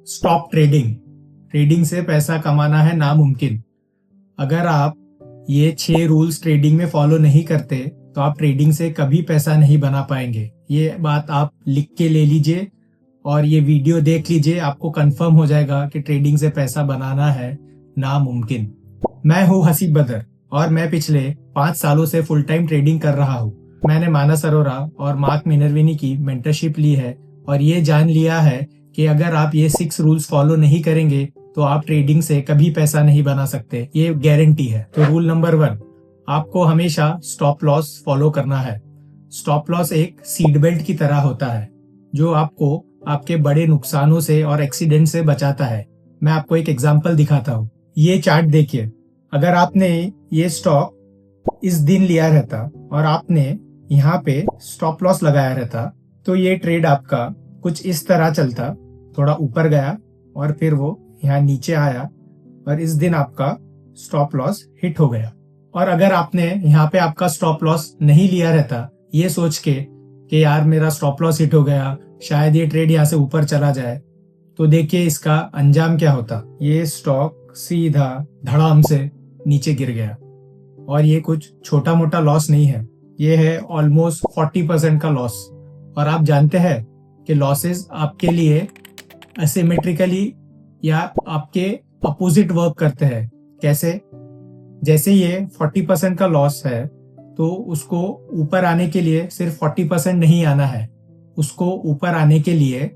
Stop trading. Trading से पैसा कमाना है नामुमकिन। अगर आप ये 6 रूल्स ट्रेडिंग में फॉलो नहीं करते तो आप ट्रेडिंग से कभी पैसा नहीं बना पाएंगे। ये बात आप लिख के ले लीजिए और ये वीडियो देख लीजिए, आपको कंफर्म हो जाएगा कि ट्रेडिंग से पैसा बनाना है नामुमकिन। मैं हूँ हसीब बदर और मैं पिछले 5 सालों से फुल टाइम ट्रेडिंग कर रहा हूँ। मैंने मानस अरोरा और मार्क मिनर्विनी की मेंटरशिप ली है और ये जान लिया है कि अगर आप ये 6 रूल्स फॉलो नहीं करेंगे तो आप ट्रेडिंग से कभी पैसा नहीं बना सकते, ये गारंटी है। तो रूल नंबर 1, आपको हमेशा स्टॉप लॉस फॉलो करना है। स्टॉप लॉस एक सीट बेल्ट की तरह होता है जो आपको आपके बड़े नुकसानों से और एक्सीडेंट से बचाता है। मैं आपको एक एग्जांपल दिखाता हूँ। ये चार्ट देखिए, अगर आपने ये स्टॉक इस दिन लिया रहता और आपने यहाँ पे स्टॉप लॉस लगाया रहता तो ये ट्रेड आपका कुछ इस तरह चलता, थोड़ा ऊपर गया और फिर वो यहाँ नीचे आया और इस दिन आपका स्टॉप लॉस हिट हो गया। और अगर आपने यहाँ पे आपका स्टॉप लॉस नहीं लिया रहता ये सोच के कि यार मेरा स्टॉप लॉस हिट हो गया, शायद ये ट्रेड यहाँ से ऊपर चला जाए, तो देखिए इसका अंजाम क्या होता। ये स्टॉक सीधा धड़ाम से नीचे गिर गया और ये कुछ छोटा मोटा लॉस नहीं है, ये है ऑलमोस्ट 40% का लॉस। और आप जानते हैं कि लॉसेस आपके लिए असिमेट्रिकली या आपके अपोजिट वर्क करते हैं। कैसे? जैसे ये 40% का लॉस है तो उसको ऊपर आने के लिए सिर्फ 40% नहीं आना है, उसको ऊपर आने के लिए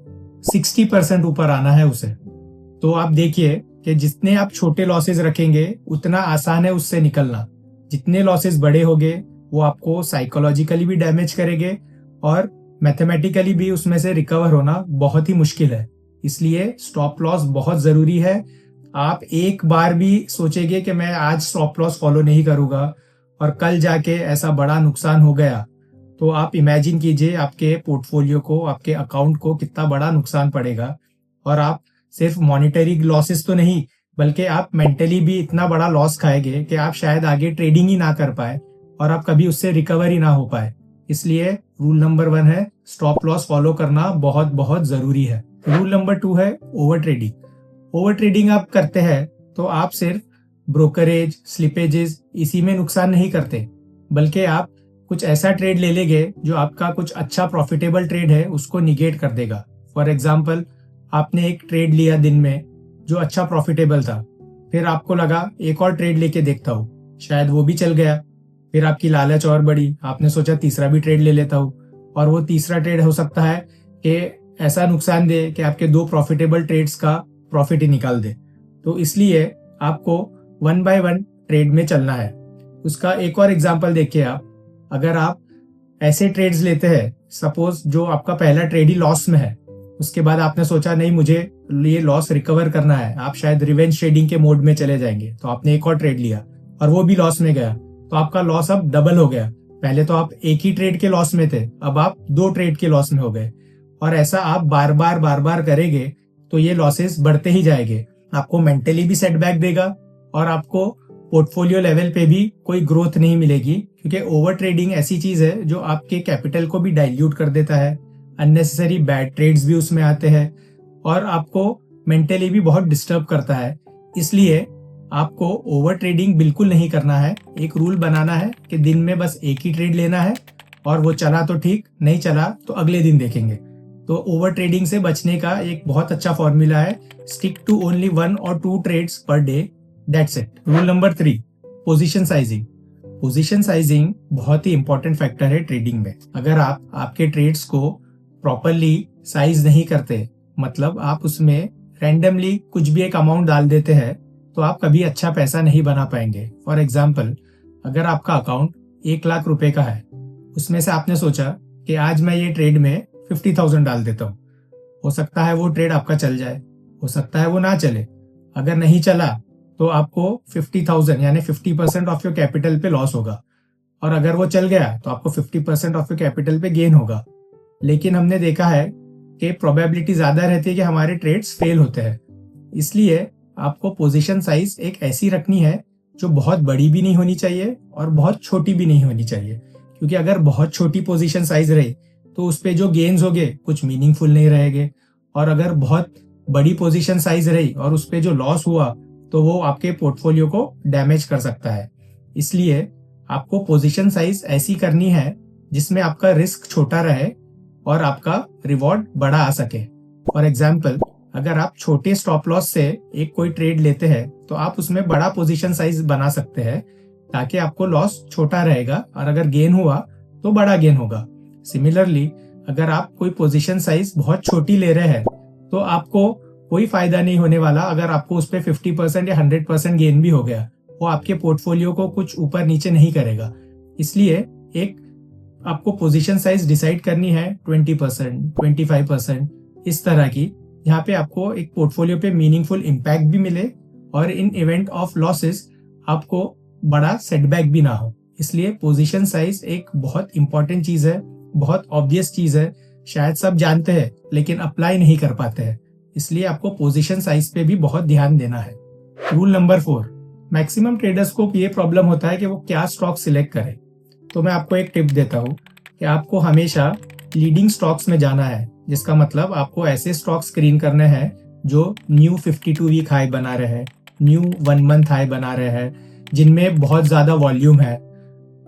60% ऊपर आना है उसे। तो आप देखिए कि जितने आप छोटे लॉसेस रखेंगे उतना आसान है उससे निकलना। जितने लॉसेस बड़े होंगे वो आपको साइकोलॉजिकली भी डैमेज करेंगे और मैथमेटिकली भी उसमें से रिकवर होना बहुत ही मुश्किल है। इसलिए स्टॉप लॉस बहुत जरूरी है। आप एक बार भी सोचेंगे कि मैं आज स्टॉप लॉस फॉलो नहीं करूंगा और कल जाके ऐसा बड़ा नुकसान हो गया, तो आप इमेजिन कीजिए आपके पोर्टफोलियो को, आपके अकाउंट को कितना बड़ा नुकसान पड़ेगा। और आप सिर्फ मॉनिटरी लॉसेस तो नहीं बल्कि आप मेंटली भी इतना बड़ा लॉस खाएंगे कि आप शायद आगे ट्रेडिंग ही ना कर पाए और आप कभी उससे रिकवर ही ना हो पाए। इसलिए रूल नंबर 1 है स्टॉप लॉस फॉलो करना बहुत बहुत जरूरी है। रूल नंबर 2 है ओवर ट्रेडिंग। ओवर ट्रेडिंग आप करते हैं तो आप सिर्फ ब्रोकरेज, स्लिपेजेस इसी में नुकसान नहीं करते, बल्कि आप कुछ ऐसा ट्रेड ले लेंगे जो आपका कुछ अच्छा प्रॉफिटेबल ट्रेड है उसको निगेट कर देगा। फॉर एग्जाम्पल, आपने एक ट्रेड लिया दिन में जो अच्छा प्रॉफिटेबल था, फिर आपको लगा एक और ट्रेड लेके देखता हूँ, शायद वो भी चल गया। फिर आपकी लालच और बढ़ी, आपने सोचा तीसरा भी ट्रेड ले लेता हूँ और वो तीसरा ट्रेड हो सकता है कि ऐसा नुकसान दे कि आपके 2 प्रॉफिटेबल ट्रेड्स का प्रॉफिट ही निकाल दे। तो इसलिए आपको 1 बाय 1 ट्रेड में चलना है। उसका एक और एग्जांपल देखिए आप, अगर आप ऐसे ट्रेड्स लेते हैं, सपोज जो आपका पहला ट्रेड ही लॉस में है, उसके बाद आपने सोचा नहीं मुझे ये लॉस रिकवर करना है, आप शायद रिवेंज ट्रेडिंग के मोड में चले जाएंगे, तो आपने एक और ट्रेड लिया और वो भी लॉस में गया, तो आपका लॉस अब डबल हो गया। पहले तो आप एक ही ट्रेड के लॉस में थे, अब आप 2 ट्रेड के लॉस में हो गए। और ऐसा आप बार बार करेंगे तो ये लॉसेस बढ़ते ही जाएंगे। आपको मेंटली भी सेटबैक देगा और आपको पोर्टफोलियो लेवल पे भी कोई ग्रोथ नहीं मिलेगी, क्योंकि ओवर ट्रेडिंग ऐसी चीज है जो आपके कैपिटल को भी डाइल्यूट कर देता है, अननेसेसरी बैड ट्रेड्स भी उसमें आते हैं और आपको मेंटली भी बहुत डिस्टर्ब करता है। इसलिए आपको ओवर ट्रेडिंग बिल्कुल नहीं करना है। एक रूल बनाना है कि दिन में बस एक ही ट्रेड लेना है और वो चला तो ठीक, नहीं चला तो अगले दिन देखेंगे। तो ओवर ट्रेडिंग से बचने का एक बहुत अच्छा फॉर्मूला है, स्टिक टू ओनली 1 और 2 ट्रेड्स पर day, that's it. Rule number 3, position sizing. Position sizing बहुत ही इंपॉर्टेंट फैक्टर है ट्रेडिंग में। अगर आप आपके ट्रेड्स को प्रॉपरली साइज नहीं करते, मतलब आप उसमें रैंडमली कुछ भी एक अमाउंट डाल देते हैं, तो आप कभी अच्छा पैसा नहीं बना पाएंगे। फॉर एग्जाम्पल, अगर आपका अकाउंट 1 लाख रुपए का है, उसमें से आपने सोचा कि आज मैं ये ट्रेड में 50,000 डाल देता हूँ, हो सकता है वो ट्रेड आपका चल जाए, हो सकता है वो ना चले। अगर नहीं चला तो आपको 50,000 यानी 50% ऑफ योर कैपिटल पे लॉस होगा, और अगर वो चल गया तो आपको 50% ऑफ योर कैपिटल पे गेन होगा। लेकिन हमने देखा है कि प्रोबेबिलिटी ज्यादा रहती है कि हमारे ट्रेड्स फेल होते हैं। इसलिए आपको पोजीशन साइज एक ऐसी रखनी है जो बहुत बड़ी भी नहीं होनी चाहिए और बहुत छोटी भी नहीं होनी चाहिए, क्योंकि अगर बहुत छोटी पोजीशन साइज रहे तो उस पे जो गेन्स होंगे कुछ मीनिंगफुल नहीं रहेंगे, और अगर बहुत बड़ी पोजीशन साइज रही और उस पे जो लॉस हुआ तो वो आपके पोर्टफोलियो को डैमेज कर सकता है। इसलिए आपको पोजीशन साइज ऐसी करनी है जिसमें आपका रिस्क छोटा रहे और आपका रिवॉर्ड बड़ा आ सके। फॉर एग्जाम्पल, अगर आप छोटे स्टॉप लॉस से एक कोई ट्रेड लेते हैं तो आप उसमें बड़ा पोजीशन साइज बना सकते हैं ताकि आपको लॉस छोटा रहेगा और अगर गेन हुआ तो बड़ा गेन होगा। सिमिलरली, अगर आप कोई पोजीशन साइज बहुत छोटी ले रहे हैं तो आपको कोई फायदा नहीं होने वाला अगर आपको उस पर 50% या 100% गेन भी हो गया, वो आपके पोर्टफोलियो को कुछ ऊपर नीचे नहीं करेगा। इसलिए एक आपको पोजीशन साइज डिसाइड करनी है 20%, 25% इस तरह की, यहाँ पे आपको एक पोर्टफोलियो पे मीनिंगफुल इम्पैक्ट भी मिले और इन इवेंट ऑफ लॉसेस आपको बड़ा सेटबैक भी ना हो। इसलिए पोजीशन साइज एक बहुत इंपॉर्टेंट चीज है, बहुत ऑब्वियस चीज है, शायद सब जानते हैं लेकिन अप्लाई नहीं कर पाते हैं। इसलिए आपको पोजीशन साइज पे भी बहुत ध्यान देना है। रूल नंबर 4, मैक्सिमम ट्रेडर्स को ये प्रॉब्लम होता है कि वो क्या स्टॉक सिलेक्ट करें। तो मैं आपको एक टिप देता हूँ कि आपको हमेशा लीडिंग स्टॉक्स में जाना है, जिसका मतलब आपको ऐसे स्टॉक स्क्रीन करने हैं जो न्यू 52 वीक हाई बना रहे हैं, न्यू 1 मंथ हाई बना रहे हैं, जिनमें बहुत ज्यादा वॉल्यूम है।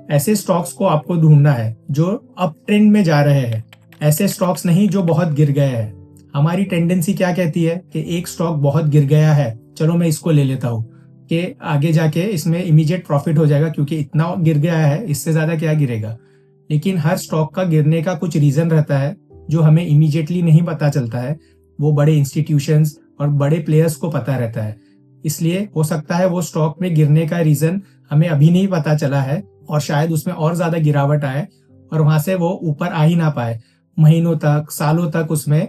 ऐसे स्टॉक्स को आपको ढूंढना है जो अप ट्रेंड में जा रहे हैं, ऐसे स्टॉक्स नहीं जो बहुत गिर गए हैं। हमारी टेंडेंसी क्या कहती है कि एक स्टॉक बहुत गिर गया है, चलो मैं इसको ले लेता हूँ कि आगे जाके इसमें इमीडिएट प्रॉफिट हो जाएगा क्योंकि इतना गिर गया है, इससे ज्यादा क्या गिरेगा। लेकिन हर स्टॉक का गिरने का कुछ रीजन रहता है जो हमें इमीडिएटली नहीं पता चलता है, वो बड़े इंस्टीट्यूशंस और बड़े प्लेयर्स को पता रहता है। इसलिए हो सकता है वो स्टॉक में गिरने का रीजन हमें अभी नहीं पता चला है और शायद उसमें और ज्यादा गिरावट आए और वहां से वो ऊपर आ ही ना पाए, महीनों तक, सालों तक उसमें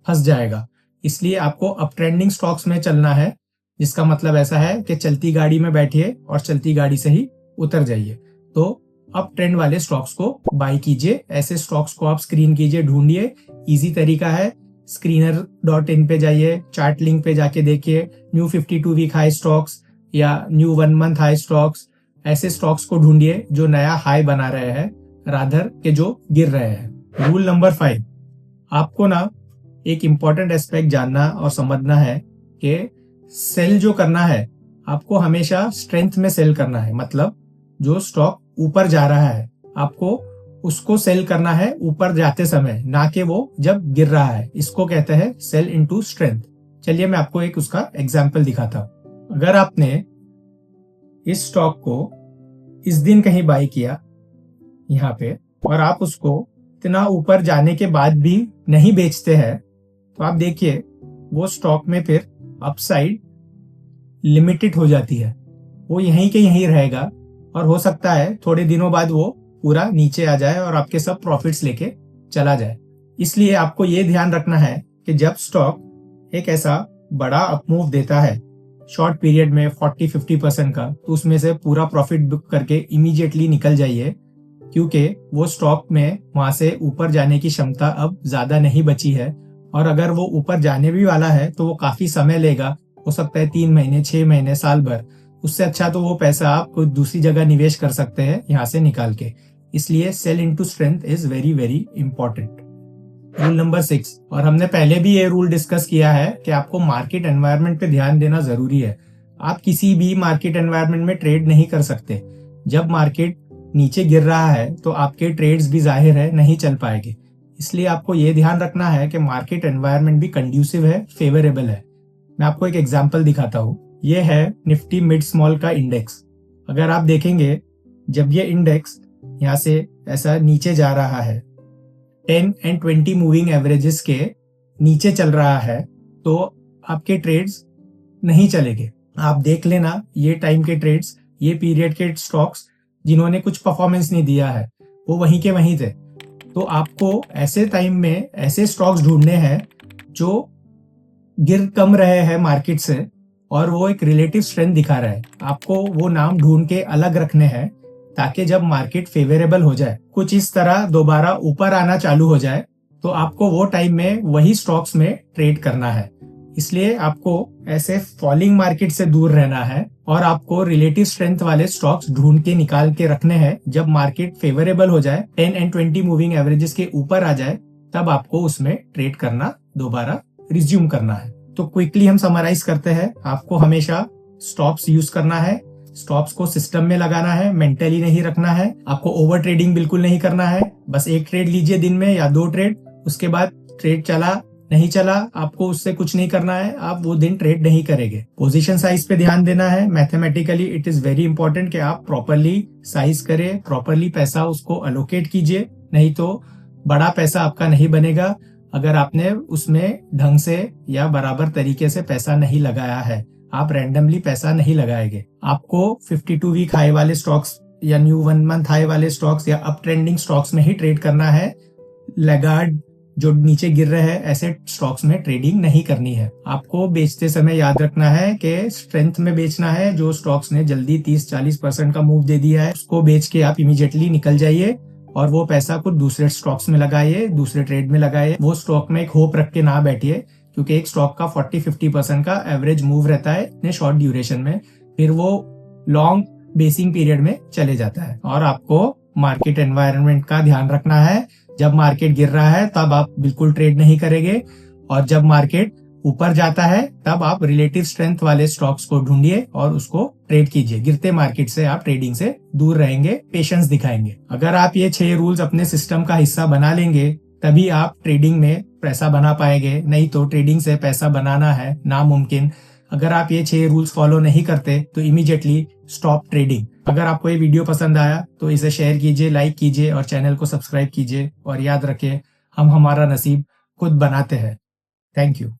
फंस जाएगा। इसलिए आपको अप ट्रेंडिंग स्टॉक्स में चलना है, जिसका मतलब ऐसा है कि चलती गाड़ी में बैठिए और चलती गाड़ी से ही उतर जाइए। तो अप ट्रेंड वाले स्टॉक्स को बाय कीजिए, ऐसे स्टॉक्स को आप स्क्रीन कीजिए, ढूंढिए। इजी तरीका है, screener.in पे जाइए, चार्ट लिंक पे जाके देखिए, न्यू 52 वीक हाई स्टॉक्स या न्यू 1 मंथ हाई स्टॉक्स, ऐसे स्टॉक्स को ढूंढिए जो नया हाई बना रहे हैं रादर के जो गिर रहे हैं। रूल नंबर 5, आपको ना एक इंपॉर्टेंट एस्पेक्ट जानना और समझना है कि सेल जो करना है आपको हमेशा स्ट्रेंथ में सेल करना है। मतलब जो स्टॉक ऊपर जा रहा है आपको उसको सेल करना है ऊपर जाते समय, ना कि वो जब गिर रहा है। इसको कहते हैं सेल इनटू स्ट्रेंथ। चलिए मैं आपको एक उसका एग्जांपल दिखाता हूं। अगर आपने इस स्टॉक को इस दिन कहीं बाय किया यहाँ पे और आप उसको इतना ऊपर जाने के बाद भी नहीं बेचते हैं, तो आप देखिए वो स्टॉक में फिर अपसाइड लिमिटेड हो जाती है, वो यहीं के यहीं रहेगा और हो सकता है थोड़े दिनों बाद वो पूरा नीचे आ जाए और आपके सब प्रॉफिट्स लेके चला जाए। इसलिए आपको ये ध्यान रखना है कि जब स्टॉक एक ऐसा बड़ा अपमूव देता है शॉर्ट पीरियड में 40-50% का, तो उसमें से पूरा प्रॉफिट बुक करके इमीडिएटली निकल जाइए, क्योंकि वो स्टॉक में वहां से ऊपर जाने की क्षमता अब ज्यादा नहीं बची है और अगर वो ऊपर जाने भी वाला है तो वो काफी समय लेगा, हो सकता है 3 महीने, 6 महीने, साल भर। उससे अच्छा तो वो पैसा आप कोई दूसरी जगह निवेश कर सकते हैं यहाँ से निकाल के। इसलिए sell into strength is very very important. Rule number 6, और हमने पहले भी ये रूल डिस्कस किया है कि आपको मार्केट एनवायरनमेंट पे ध्यान देना जरूरी है। आप किसी भी मार्केट एनवायरनमेंट में ट्रेड नहीं कर सकते। जब मार्केट नीचे गिर रहा है तो आपके ट्रेड्स भी जाहिर है नहीं चल पाएंगे। इसलिए आपको ये ध्यान रखना है कि मार्केट एनवायरनमेंट भी कंड्यूसिव है, फेवरेबल है। मैं आपको एक एग्जांपल दिखाता हूँ। ये है निफ्टी मिड स्मॉल का इंडेक्स। अगर आप देखेंगे जब ये इंडेक्स यहाँ से ऐसा नीचे जा रहा है, 10 and 20 मूविंग एवरेजेस के नीचे चल रहा है, तो आपके ट्रेड्स नहीं चलेंगे। आप देख लेना ये टाइम के ट्रेड्स, ये पीरियड के स्टॉक्स जिन्होंने कुछ परफॉर्मेंस नहीं दिया है वो वहीं के वहीं थे। तो आपको ऐसे टाइम में ऐसे स्टॉक्स ढूंढने हैं जो गिर कम रहे हैं मार्केट से और वो एक रिलेटिव स्ट्रेंथ दिखा रहा है। आपको वो नाम ढूंढ के अलग रखने हैं ताकि जब मार्केट फेवरेबल हो जाए, कुछ इस तरह दोबारा ऊपर आना चालू हो जाए, तो आपको वो टाइम में वही स्टॉक्स में ट्रेड करना है। इसलिए आपको ऐसे फॉलिंग मार्केट से दूर रहना है और आपको रिलेटिव स्ट्रेंथ वाले स्टॉक्स ढूंढ के निकाल के रखने हैं। जब मार्केट फेवरेबल हो जाए, 10 and 20 मूविंग एवरेजेस के ऊपर आ जाए, तब आपको उसमें ट्रेड करना दोबारा रिज्यूम करना है। तो क्विकली हम समराइज करते हैं, आपको हमेशा स्टॉप्स यूज करना है, स्टॉप्स को सिस्टम में लगाना है, मेंटली नहीं रखना है। आपको ओवर ट्रेडिंग बिल्कुल नहीं करना है। बस एक ट्रेड लीजिए दिन में या 2 ट्रेड, उसके बाद ट्रेड चला नहीं चला, आपको उससे कुछ नहीं करना है, आप वो दिन ट्रेड नहीं करेंगे। पोजीशन साइज पे ध्यान देना है। Mathematically it is very important कि आप प्रॉपरली साइज करें, प्रॉपरली पैसा उसको अलोकेट कीजिए, नहीं तो बड़ा पैसा आपका नहीं बनेगा अगर आपने उसमें ढंग से या बराबर तरीके से पैसा नहीं लगाया है। आप रैंडमली पैसा नहीं लगाएंगे। आपको 52 वीक हाई वाले स्टॉक्स या न्यू 1 मंथ हाई वाले स्टॉक्स या अप ट्रेंडिंग स्टॉक्स में ही ट्रेड करना है। लैगार्ड जो नीचे गिर रहे हैं ऐसे स्टॉक्स में ट्रेडिंग नहीं करनी है। आपको बेचते समय याद रखना है कि स्ट्रेंथ में बेचना है। जो स्टॉक्स ने जल्दी 30-40% का मूव दे दिया है उसको बेच के आप इमीडिएटली निकल जाइए और वो पैसा कुछ दूसरे स्टॉक्स में लगाइए, दूसरे ट्रेड में लगाइए। वो स्टॉक में एक होप रख के ना बैठिए, क्योंकि एक स्टॉक का 40-50% का एवरेज मूव रहता है इतने शॉर्ट ड्यूरेशन में, फिर वो लॉन्ग बेसिंग पीरियड में चले जाता है। और आपको मार्केट एनवायरनमेंट का ध्यान रखना है। जब मार्केट गिर रहा है तब आप बिल्कुल ट्रेड नहीं करेंगे, और जब मार्केट ऊपर जाता है तब आप रिलेटिव स्ट्रेंथ वाले स्टॉक्स को ढूंढिए और उसको ट्रेड कीजिए। गिरते मार्केट से आप ट्रेडिंग से दूर रहेंगे, पेशेंस दिखाएंगे। अगर आप ये 6 रूल्स अपने सिस्टम का हिस्सा बना लेंगे तभी आप ट्रेडिंग में पैसा बना पाएंगे, नहीं तो ट्रेडिंग से पैसा बनाना है नामुमकिन। अगर आप ये 6 रूल्स फॉलो नहीं करते तो इमीडिएटली स्टॉप ट्रेडिंग। अगर आपको ये वीडियो पसंद आया तो इसे शेयर कीजिए, लाइक कीजिए और चैनल को सब्सक्राइब कीजिए। और याद रखिए, हम हमारा नसीब खुद बनाते हैं। Thank you.